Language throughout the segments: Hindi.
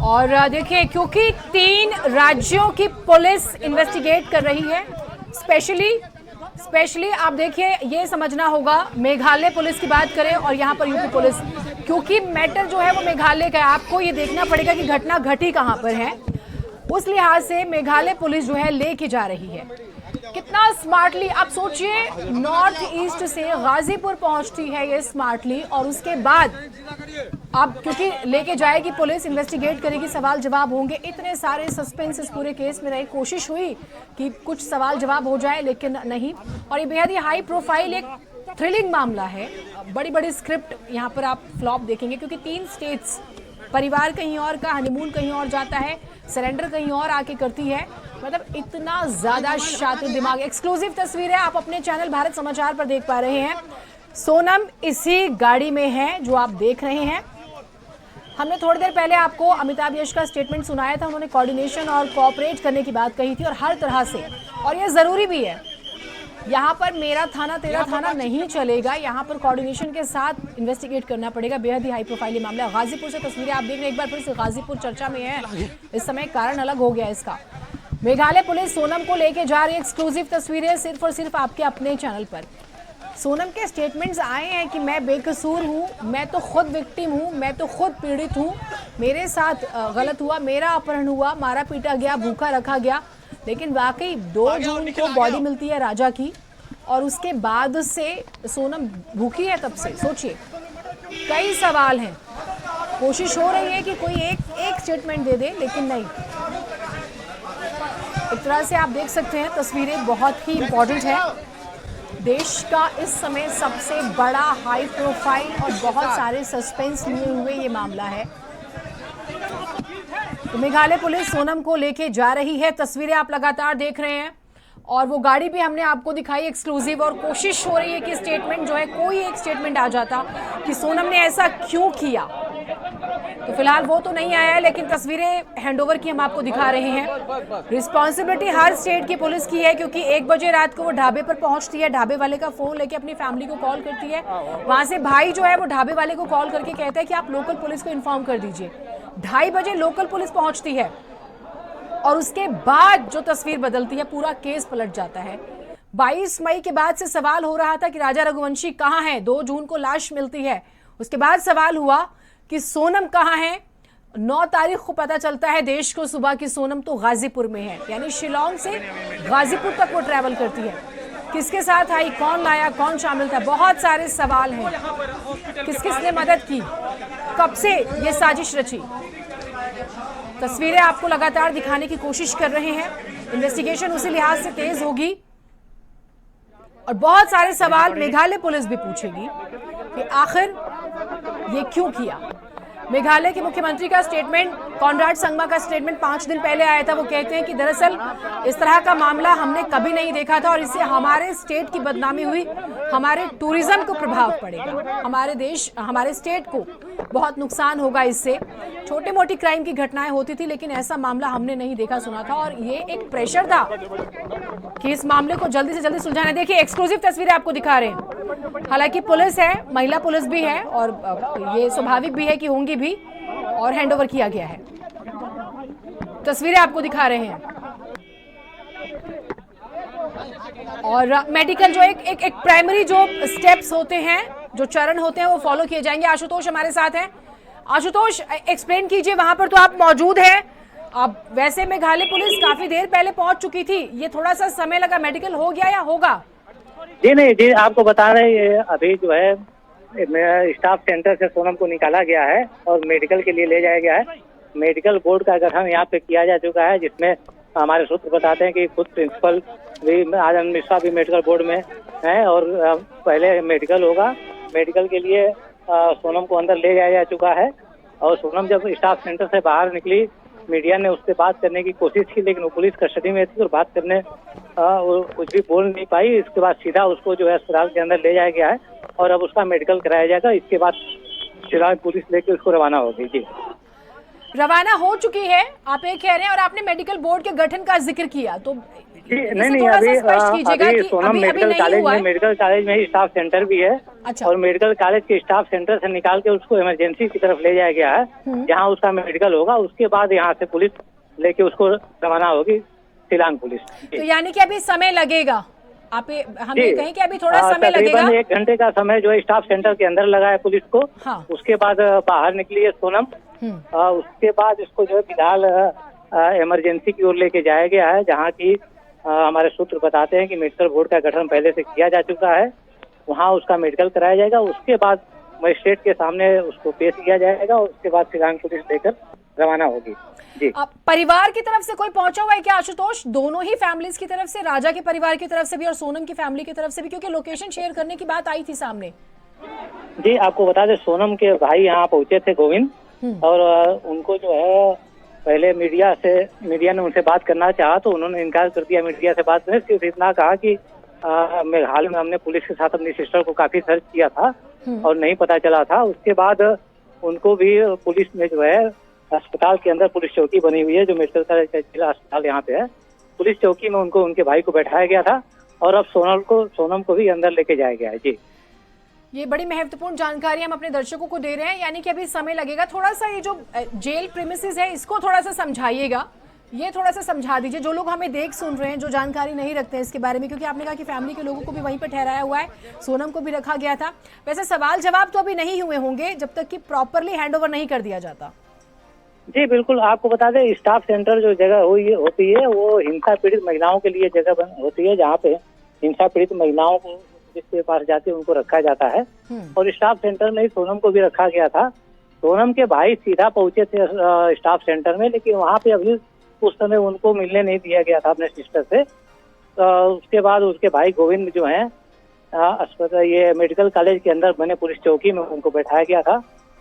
और देखिए, क्योंकि 3 राज्यों की पुलिस इन्वेस्टिगेट कर रही है, स्पेशली आप देखिए, ये समझना होगा, मेघालय पुलिस की बात करें और यहाँ पर यूपी पुलिस, क्योंकि मैटर जो है वो मेघालय का है। आपको ये देखना पड़ेगा कि घटना घटी कहाँ पर है। उस लिहाज से मेघालय पुलिस जो है लेके जा रही है। कितना स्मार्टली आप सोचिए, नॉर्थ ईस्ट से गाजीपुर पहुंचती है ये स्मार्टली, और उसके बाद अब क्योंकि लेके जाएगी पुलिस, इन्वेस्टिगेट करेगी, सवाल जवाब होंगे। इतने सारे सस्पेंस इस पूरे केस में रहे, कोशिश हुई कि कुछ सवाल जवाब हो जाए लेकिन नहीं। और ये बेहद ही हाई प्रोफाइल एक थ्रिलिंग मामला है। बड़ी बड़ी स्क्रिप्ट यहाँ पर आप फ्लॉप देखेंगे, क्योंकि 3 स्टेट्स, परिवार कहीं और का, हनीमून कहीं और जाता है, सरेंडर कहीं और आके करती है। मतलब इतना ज्यादा शातिर दिमाग। एक्सक्लूसिव तस्वीरें आप अपने चैनल भारत समाचार पर देख पा रहे हैं। सोनम इसी गाड़ी में है जो आप देख रहे हैं। हमने थोड़ी देर पहले आपको अमिताभ यश का स्टेटमेंट सुनाया था। उन्होंने कोऑर्डिनेशन और कोऑपरेट करने की बात कही थी, और हर तरह से, और ये जरूरी भी है। यहाँ पर मेरा थाना तेरा थाना नहीं चलेगा, यहाँ पर कोऑर्डिनेशन के साथ इन्वेस्टिगेट करना पड़ेगा। बेहद ही हाई प्रोफाइल मामला। गाजीपुर से तस्वीरें आप देख रहे हैं, एक बार फिर से गाजीपुर चर्चा में है इस समय, कारण अलग हो गया इसका। मेघालय पुलिस सोनम को लेके जा रही है। एक्सक्लूसिव तस्वीरें सिर्फ और सिर्फ आपके अपने चैनल पर। सोनम के स्टेटमेंट्स आए हैं कि मैं बेकसूर हूँ, मैं तो खुद विक्टिम हूँ, मैं तो खुद पीड़ित हूँ, मेरे साथ गलत हुआ, मेरा अपहरण हुआ, मारा पीटा गया, भूखा रखा गया। लेकिन वाकई 2 जून को बॉडी मिलती है राजा की, और उसके बाद से सोनम भूखी है तब से। सोचिए, कई सवाल हैं। कोशिश हो रही है कि कोई एक स्टेटमेंट दे दे, लेकिन नहीं। एक तरह से आप देख सकते हैं, तस्वीरें बहुत ही इंपॉर्टेंट है। देश का इस समय सबसे बड़ा हाई प्रोफाइल और बहुत सारे सस्पेंस लिए हुए ये मामला है। तो मेघालय पुलिस सोनम को लेके जा रही है। तस्वीरें आप लगातार देख रहे हैं, और वो गाड़ी भी हमने आपको दिखाई एक्सक्लूसिव। और कोशिश हो रही है कि स्टेटमेंट जो है, कोई एक स्टेटमेंट आ जाता कि सोनम ने ऐसा क्यों किया। तो फिलहाल वो तो नहीं आया है, लेकिन तस्वीरें हैंडओवर की हम आपको दिखा रहे हैं। रिस्पॉन्सिबिलिटी हर स्टेट की पुलिस की है, क्योंकि 1 बजे रात को वो ढाबे पर पहुंचती है, ढाबे वाले का फोन लेके अपनी फैमिली को कॉल करती है। वहां से भाई जो है वो ढाबे वाले को कॉल करके कहता है कि आप लोकल पुलिस को इन्फॉर्म कर दीजिए। 2:30 बजे लोकल पुलिस पहुंचती है, और उसके बाद जो तस्वीर बदलती है, पूरा केस पलट जाता है। 22 मई के बाद से सवाल हो रहा था कि राजा रघुवंशी कहाँ है। 2 जून को लाश मिलती है, उसके बाद सवाल हुआ कि सोनम कहाँ है। 9 तारीख को पता चलता है देश को सुबह की सोनम तो गाजीपुर में है, यानी शिलोंग से गाजीपुर तक वो ट्रैवल करती है। किसके साथ आई, कौन लाया, कौन शामिल था, बहुत सारे सवाल हैं। किस किस ने मदद की, कब से ये साजिश रची। तस्वीरें आपको लगातार दिखाने की कोशिश कर रहे हैं। इन्वेस्टिगेशन उसी लिहाज से तेज होगी, और बहुत सारे सवाल मेघालय पुलिस भी पूछेगी कि आखिर ये क्यों किया। मेघालय के मुख्यमंत्री का स्टेटमेंट, कॉनराड संगमा का स्टेटमेंट 5 दिन पहले आया था। वो कहते हैं कि दरअसल इस तरह का मामला हमने कभी नहीं देखा था, और इससे हमारे स्टेट की बदनामी हुई, हमारे टूरिज्म को प्रभाव पड़ेगा, हमारे देश, हमारे स्टेट को बहुत नुकसान होगा इससे। छोटे मोटी क्राइम की घटनाएं होती थी, लेकिन ऐसा मामला हमने नहीं देखा सुना था, और ये एक प्रेशर था कि इस मामले को जल्दी से जल्दी सुलझाना। देखिए, एक्सक्लूसिव तस्वीरें आपको दिखा रहे हैं। हालांकि पुलिस है, महिला पुलिस भी है, और ये स्वाभाविक भी है कि होंगी भी, और हैंडओवर किया गया है। तस्वीरें आपको दिखा रहे हैं। और मेडिकल जो एक प्राइमरी जो स्टेप्स होते हैं, जो चरण होते हैं, वो फॉलो किए जाएंगे। आशुतोष हमारे साथ हैं। आशुतोष, एक्सप्लेन कीजिए, वहां पर तो आप मौजूद हैं। अब वैसे मेघालय पुलिस काफी देर पहले पहुंच चुकी थी, ये थोड़ा सा समय लगा, मेडिकल हो गया या होगा? जी नहीं जी, आपको बता रहे हैं, अभी जो है स्टाफ सेंटर से सोनम को निकाला गया है और मेडिकल के लिए ले जाया गया है। मेडिकल बोर्ड का गठन यहाँ पे किया जा चुका है, जिसमें हमारे सूत्र बताते हैं कि खुद प्रिंसिपल भी, आनंद मिश्रा भी मेडिकल बोर्ड में है, और पहले मेडिकल होगा। मेडिकल के लिए सोनम को अंदर ले जाया जा चुका है, और सोनम जब स्टाफ सेंटर से बाहर निकली, मीडिया ने उससे बात करने की कोशिश की, लेकिन वो पुलिस कस्टडी में थी और बात करने वो कुछ भी बोल नहीं पाई। इसके बाद सीधा उसको जो है अस्पताल के अंदर ले जाया गया है, और अब उसका मेडिकल कराया जाएगा। इसके बाद फिलहाल पुलिस लेके उसको रवाना होगी। जी, रवाना हो चुकी है, आप ये कह रहे हैं, और आपने मेडिकल बोर्ड के गठन का जिक्र किया, तो नहीं, थोड़ा सा अभी स्पष्ट कीजिएगा अभी कि सोनम अभी मेडिकल नहीं कॉलेज हुआ में है। मेडिकल कॉलेज में ही स्टाफ सेंटर भी है। अच्छा। और मेडिकल कॉलेज के स्टाफ सेंटर से निकाल के उसको इमरजेंसी की तरफ ले जाया गया है, जहां उसका मेडिकल होगा। उसके बाद यहाँ से पुलिस लेके उसको रवाना होगी शिलांग पुलिस। तो यानी कि अभी समय लगेगा, आप हम ये कहें कि अभी थोड़ा समय तकरीबन लगेगा। 1 घंटे का समय जो है स्टाफ सेंटर के अंदर लगा है पुलिस को। हाँ। उसके बाद बाहर निकली है सोनम। उसके बाद इसको जो है फिलहाल इमरजेंसी की ओर लेके जाया गया है, जहाँ की हमारे सूत्र बताते हैं कि मेडिकल बोर्ड का गठन पहले से किया जा चुका है। वहाँ उसका मेडिकल कराया जाएगा। उसके बाद मजिस्ट्रेट के सामने उसको पेश किया जाएगा और उसके बाद शिलांग पुलिस लेकर रवाना होगी। जी। परिवार की तरफ से कोई पहुंचा हुआ है क्या आशुतोष? दोनों ही फैमिलीज की तरफ से, राजा के परिवार की तरफ से भी और सोनम की फैमिली की तरफ से भी, क्योंकि लोकेशन शेयर करने की बात आई थी सामने। जी, आपको बता दें सोनम के भाई यहाँ पहुंचे थे गोविंद, और उनको जो है पहले मीडिया ने उनसे बात करना चाहा तो उन्होंने इनकार कर दिया मीडिया से बात करने। सिर्फ इतना कहा कि मेघालय में हमने पुलिस के साथ अपनी सिस्टर को काफी सर्च किया था और नहीं पता चला था। उसके बाद उनको भी पुलिस ने जो है अस्पताल के अंदर पुलिस चौकी बनी हुई है, जो मेडिकल कॉलेज का जिला अस्पताल यहाँ पे है, पुलिस चौकी में उनको उनके भाई को बैठाया गया था और अब सोनम को भी अंदर लेके जाया गया है। जी, ये बड़ी महत्वपूर्ण जानकारी हम अपने दर्शकों को दे रहे हैं, यानी कि अभी समय लगेगा। थोड़ा सा ये जो जेल प्रीमिसेस है इसको थोड़ा सा समझाइएगा, ये थोड़ा सा समझा दीजिए, जो लोग हमें देख सुन रहे हैं, जो जानकारी नहीं रखते हैं इसके बारे में, क्योंकि आपने कहा कि फैमिली के लोगों को भी वहीं पर ठहराया हुआ है, सोनम को भी रखा गया था। वैसे सवाल जवाब तो अभी नहीं हुए होंगे जब तक कि प्रॉपरली हैंडओवर नहीं कर दिया जाता। जी बिल्कुल, आपको बता दें स्टाफ सेंटर जो जगह होती है वो हिंसा पीड़ित महिलाओं के लिए जगह होती है, जहाँ पे हिंसा पीड़ित महिलाओं को जिसके पास जाते हैं उनको रखा जाता है। और स्टाफ सेंटर में ही सोनम को भी रखा गया था। सोनम के भाई सीधा पहुंचे थे स्टाफ सेंटर में, लेकिन वहाँ पे अभी उस समय उनको मिलने नहीं दिया गया था अपने सिस्टर से। उसके बाद उसके भाई गोविंद जो है अस्पताल ये मेडिकल कॉलेज के अंदर बने पुलिस चौकी में उनको बैठाया गया था,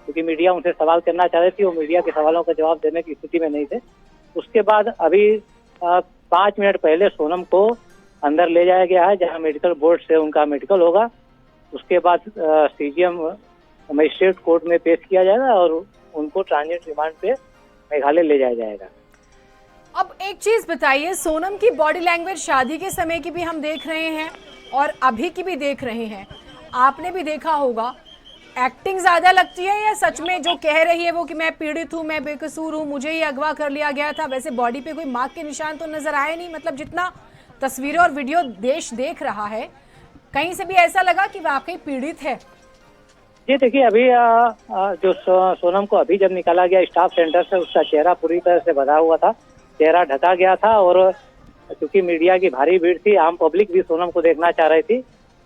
क्योंकि मीडिया उनसे सवाल करना चाह रही थी, वो मीडिया के सवालों का जवाब देने की स्थिति में नहीं थे। उसके बाद अभी 5 मिनट पहले सोनम को अंदर ले जाया गया है, जहां मेडिकल बोर्ड से उनका मेडिकल होगा। उसके बाद सीजीएम मजिस्ट्रेट कोर्ट में पेश किया जाएगा और उनको ट्रांजिट रिमांड पे मेघालय ले जाया जाएगा। अब एक चीज बताइए, सोनम की बॉडी लैंग्वेज शादी के समय की भी हम देख रहे हैं और अभी की भी देख रहे हैं, आपने भी देखा होगा, एक्टिंग ज्यादा लगती है या सच में जो कह रही है वो कि मैं पीड़ित हूँ, मैं बेकसूर हूँ, मुझे ही अगवा कर लिया गया था? वैसे बॉडी पे कोई मार्क के निशान तो नजर आए नहीं, मतलब जितना तस्वीरें और वीडियो देश देख रहा है, कहीं से भी ऐसा लगा कि वाकई पीड़ित है? जी देखिए, अभी जो सोनम को अभी जब निकाला गया स्टाफ सेंटर से, उसका चेहरा पूरी तरह से बंधा हुआ था, चेहरा ढका गया था। और क्योंकि मीडिया की भारी भीड़ थी, आम पब्लिक भी सोनम को देखना चाह रही थी,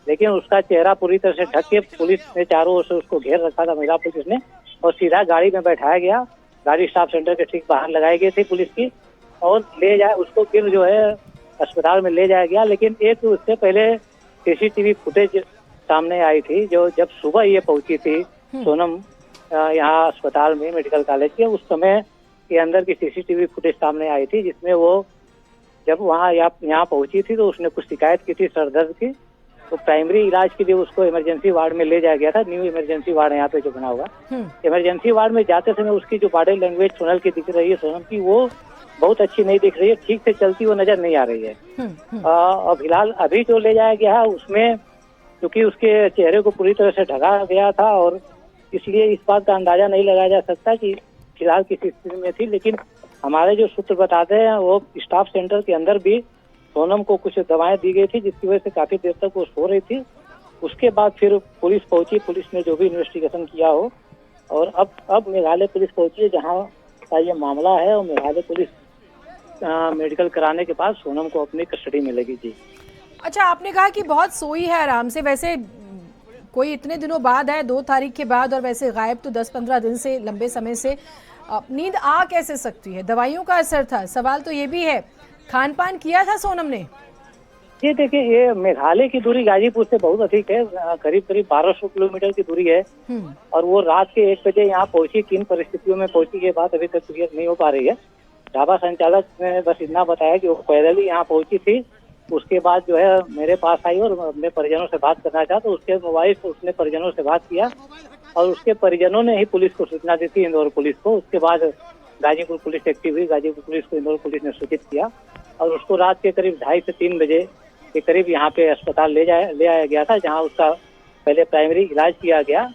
लेकिन उसका चेहरा पूरी तरह से ढक के पुलिस ने चारों ओर से उसको घेर रखा था, महिला पुलिस ने, और सीधा गाड़ी में बैठाया गया। गाड़ी स्टाफ सेंटर के ठीक बाहर लगाई गई थी पुलिस की, और उसको फिर जो है अस्पताल में ले जाया गया। लेकिन एक उससे पहले सीसीटीवी फुटेज सामने आई थी, जो जब सुबह ये पहुंची थी सोनम यहाँ अस्पताल में मेडिकल कॉलेज के, उस समय के अंदर की सीसीटीवी फुटेज सामने आई थी, जिसमें वो जब वहाँ यहाँ पहुंची थी तो उसने कुछ शिकायत की थी सर दर्द की। तो प्राइमरी इलाज के लिए उसको इमरजेंसी वार्ड में ले जाया गया था, न्यू इमरजेंसी वार्ड यहाँ पे जो बना हुआ। इमरजेंसी वार्ड में जाते समय उसकी जो बॉडी लैंग्वेज सुनल की दिख रही है सोनम की, वो बहुत अच्छी नहीं दिख रही है, ठीक से चलती वो नजर नहीं आ रही है। और फिलहाल अभी जो ले जाया गया है उसमें क्योंकि उसके चेहरे को पूरी तरह से ढका गया था, और इसलिए इस बात का अंदाजा नहीं लगाया जा सकता कि फिलहाल किस स्थिति में थी। लेकिन हमारे जो सूत्र बताते हैं वो स्टाफ सेंटर के अंदर भी सोनम को कुछ दवाएं दी गई थी, जिसकी वजह से काफी देर तक वो सो रही थी। उसके बाद फिर पुलिस पहुंची, पुलिस ने जो भी इन्वेस्टिगेशन किया हो, और अब मेघालय पुलिस पहुंची है जहाँ का ये मामला है, और मेघालय पुलिस मेडिकल कराने के बाद सोनम को अपनी कस्टडी में लेगी। जी अच्छा, आपने कहा कि बहुत सोई है आराम से, वैसे कोई इतने दिनों बाद है, 2 तारीख के बाद, और वैसे गायब तो 10-15 दिन से, लंबे समय से, नींद आ कैसे सकती है? दवाइयों का असर था, सवाल तो ये भी है, खान पान किया था सोनम ने? ये देखिए, ये मेघालय की दूरी गाजीपुर से बहुत अधिक है, करीब 1200 किलोमीटर की दूरी है, और वो रात के 1 बजे यहाँ पहुंची। किन परिस्थितियों में पहुंची ये बात अभी तक क्लियर नहीं हो पा रही है। ढाबा संचालक ने बस इतना बताया कि वो पैदल ही यहाँ पहुंची थी। उसके बाद जो है मेरे पास आई और अपने परिजनों से बात करना चाहा, तो उसके मोबाइल से उसने परिजनों से बात किया, और उसके परिजनों ने ही पुलिस को सूचना दी थी, इंदौर पुलिस को। उसके बाद गाजीपुर पुलिस एक्टिव हुई। गाजीपुर पुलिस को इंदौर पुलिस ने सूचित किया और उसको रात के करीब 2:30 से 3 बजे के करीब यहाँ पे अस्पताल ले आया गया था, जहाँ उसका पहले प्राइमरी इलाज किया गया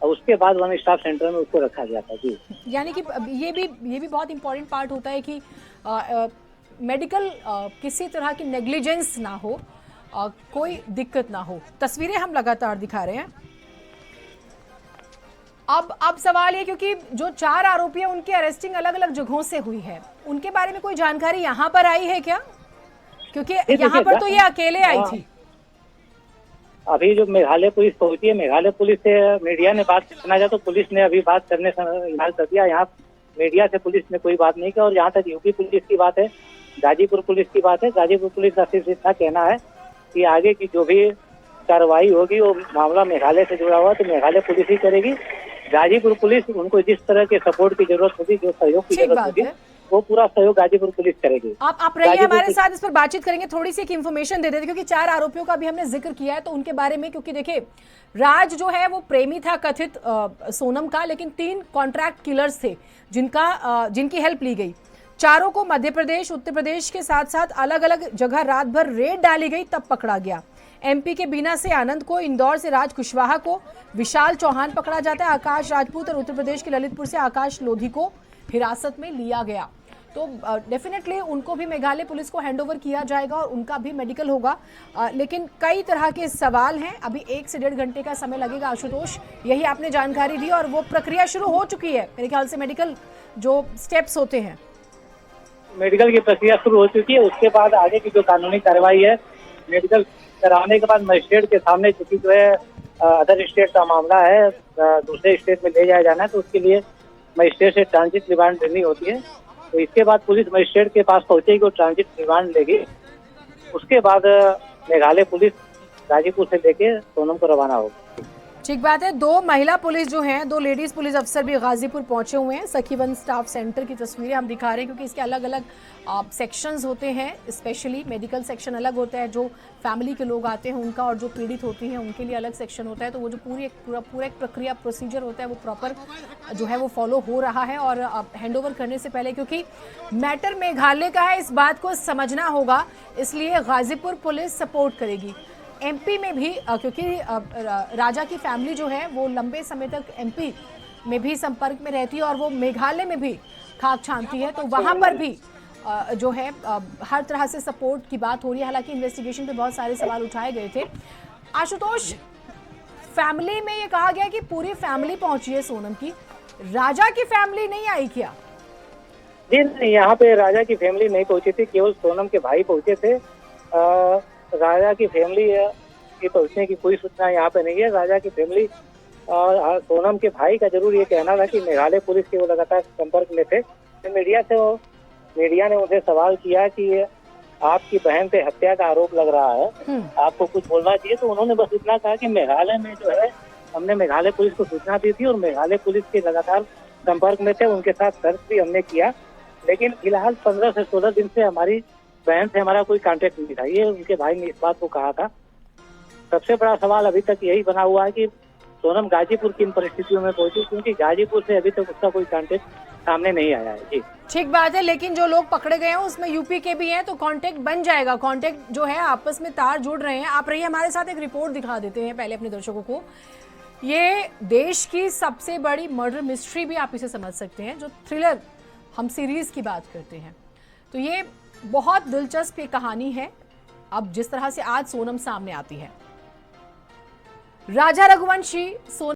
और उसके बाद वन स्टाफ सेंटर में उसको रखा गया था। जी, यानी कि ये भी बहुत इंपॉर्टेंट पार्ट होता है कि मेडिकल किसी तरह की नेग्लिजेंस ना हो, कोई दिक्कत ना हो। तस्वीरें हम लगातार दिखा रहे हैं। अब सवाल ये, क्योंकि जो 4 आरोपी हैं उनकी अरेस्टिंग अलग अलग जगहों से हुई है, उनके बारे में कोई जानकारी यहाँ पर आई है क्या? क्योंकि यहाँ पर तो ये अकेले आई थी। अभी जो मेघालय पुलिस पहुंची है, मेघालय पुलिस से मीडिया ने बात करना चाहा तो पुलिस ने अभी बात करने से इनकार कर दिया। यहाँ मीडिया से पुलिस ने कोई बात नहीं की। और जहाँ तक यूपी पुलिस की बात है, गाजीपुर पुलिस की बात है, गाजीपुर पुलिस का सिर्फ इतना कहना है कि आगे की जो भी कार्रवाई होगी वो मामला मेघालय से जुड़ा हुआ तो मेघालय पुलिस ही करेगी। गाजीपुर पुलिस उनको जिस तरह के सपोर्ट की जरूरत होगी, जो सहयोग की जरूरत होगी, वो पूरा सहयोग गाजीपुर पुलिस करेगी। आप रहिए हमारे साथ, इस पर बातचीत करेंगे। थोड़ी सी एक इन्फॉर्मेशन दे देते, क्योंकि 4 आरोपियों का भी हमने जिक्र किया है तो उनके बारे में, क्योंकि देखिए राज जो है वो प्रेमी था कथित सोनम का, लेकिन 3 कॉन्ट्रैक्ट किलर्स थे जिनकी हेल्प ली गई। चारों को मध्य प्रदेश, उत्तर प्रदेश के साथ साथ अलग अलग जगह रात भर रेड डाली गई, तब पकड़ा गया। एमपी के बीना से आनंद को, इंदौर से राज कुशवाहा को, विशाल चौहान पकड़ा जाता है, आकाश राजपूत, और उत्तर प्रदेश के ललितपुर से आकाश लोधी को हिरासत में लिया गया। तो डेफिनेटली उनको भी मेघालय पुलिस को हैंडओवर किया जाएगा और उनका भी मेडिकल होगा। लेकिन कई तरह के सवाल हैं, अभी 1 से 1.5 घंटे का समय लगेगा। आशुतोष, यही आपने जानकारी दी और वो प्रक्रिया शुरू हो चुकी है मेरे ख्याल से, मेडिकल जो स्टेप्स होते हैं, मेडिकल की प्रक्रिया शुरू हो चुकी है। उसके बाद आगे की जो कानूनी कार्रवाई है, मेडिकल कराने के बाद मजिस्ट्रेट के सामने, चूंकि जो है अदर स्टेट का मामला है, दूसरे स्टेट में ले जाया जाना है, तो उसके लिए मजिस्ट्रेट से ट्रांजिट रिमांड लेनी होती है। तो इसके बाद पुलिस मजिस्ट्रेट के पास पहुंचेगी और ट्रांजिट रिमांड लेगी। उसके बाद मेघालय पुलिस गाजीपुर से लेके सोनम को रवाना होगी। ठीक बात है। 2 महिला पुलिस जो हैं, 2 लेडीज पुलिस अफसर भी गाजीपुर पहुंचे हुए हैं। सखीवन स्टाफ सेंटर की तस्वीरें हम दिखा रहे हैं, क्योंकि इसके अलग अलग सेक्शंस होते हैं। स्पेशली मेडिकल सेक्शन अलग होता है, जो फैमिली के लोग आते हैं उनका, और जो पीड़ित होती हैं उनके लिए अलग सेक्शन होता है। तो वो जो पूरा एक प्रक्रिया प्रोसीजर होता है वो प्रॉपर जो है वो फॉलो हो रहा है। और हैंडओवर करने से पहले, क्योंकि मैटर मेघालय का है, इस बात को समझना होगा, इसलिए गाजीपुर पुलिस सपोर्ट करेगी। एमपी में भी, क्योंकि राजा की फैमिली जो है वो लंबे समय तक एमपी में भी संपर्क में रहती है और वो मेघालय में भी खाक छानती है, तो वहाँ पर भी जो है हर तरह से सपोर्ट की बात हो रही है। हालांकि इन्वेस्टिगेशन पे बहुत सारे सवाल उठाए गए थे। आशुतोष, फैमिली में ये कहा गया कि पूरी फैमिली पहुंची है सोनम की, राजा की फैमिली नहीं आई क्या? जी नहीं, यहाँ पे राजा की फैमिली नहीं पहुंची थी, केवल सोनम के भाई पहुंचे थे। राजा की फैमिली के पहुंचने की कोई सूचना यहाँ पे नहीं है। राजा की फैमिली और सोनम के भाई का जरूर ये कहना था कि मेघालय पुलिस के वो लगातार संपर्क में थे। तो मीडिया ने उनसे सवाल किया कि आपकी बहन पे हत्या का आरोप लग रहा है, आपको कुछ बोलना चाहिए। तो उन्होंने बस इतना कहा कि मेघालय में जो है, हमने मेघालय पुलिस को सूचना दी थी और मेघालय पुलिस के लगातार संपर्क में थे, उनके साथ सर्च भी हमने किया, लेकिन फिलहाल 15 से 16 दिन से हमारी बहन से हमारा कोई कांटेक्ट नहीं था। ये उनके भाई ने इस बात को कहा था। सबसे बड़ा सवाल अभी तक यही बना हुआ है कि सोनम गाजीपुर किन परिस्थितियों में पहुंची, क्योंकि गाजीपुर से अभी तक उसका कोई कांटेक्ट सामने नहीं आया है। जी ठीक बात है, लेकिन जो लोग पकड़े गए हैं उसमें यूपी के भी हैं, तो कांटेक्ट बन जाएगा। कांटेक्ट जो है आपस में तार जुड़ रहे हैं। आप रहिए हमारे साथ, एक रिपोर्ट दिखा देते हैं पहले अपने दर्शकों को। ये देश की सबसे बड़ी मर्डर मिस्ट्री भी आप इसे समझ सकते हैं, जो थ्रिलर हम सीरीज की बात करते हैं। तो ये बहुत दिलचस्प ये कहानी है, अब जिस तरह से आज सोनम सामने आती है। राजा रघुवंशी सोनम